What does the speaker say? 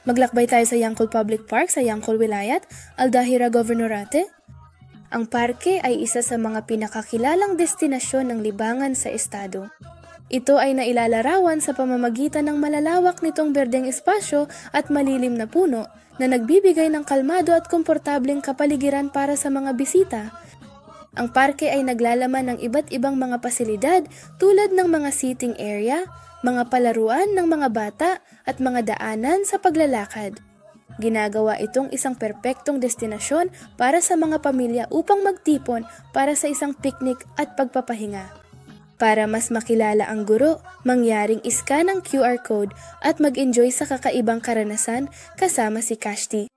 Maglakbay tayo sa Yangkul Public Park sa Yangkul Wilayat, Al-Dahira Governorate. Ang parke ay isa sa mga pinakakilalang destinasyon ng libangan sa estado. Ito ay nailalarawan sa pamamagitan ng malalawak nitong berdeng espasyo at malilim na puno na nagbibigay ng kalmado at komportableng kapaligiran para sa mga bisita. Ang parke ay naglalaman ng iba't ibang mga pasilidad tulad ng mga seating area, mga palaruan ng mga bata at mga daanan sa paglalakad. Ginagawa itong isang perpektong destinasyon para sa mga pamilya upang magtipon para sa isang picnic at pagpapahinga. Para mas makilala ang guro, mangyaring iskan ang QR code at mag-enjoy sa kakaibang karanasan kasama si Kashti.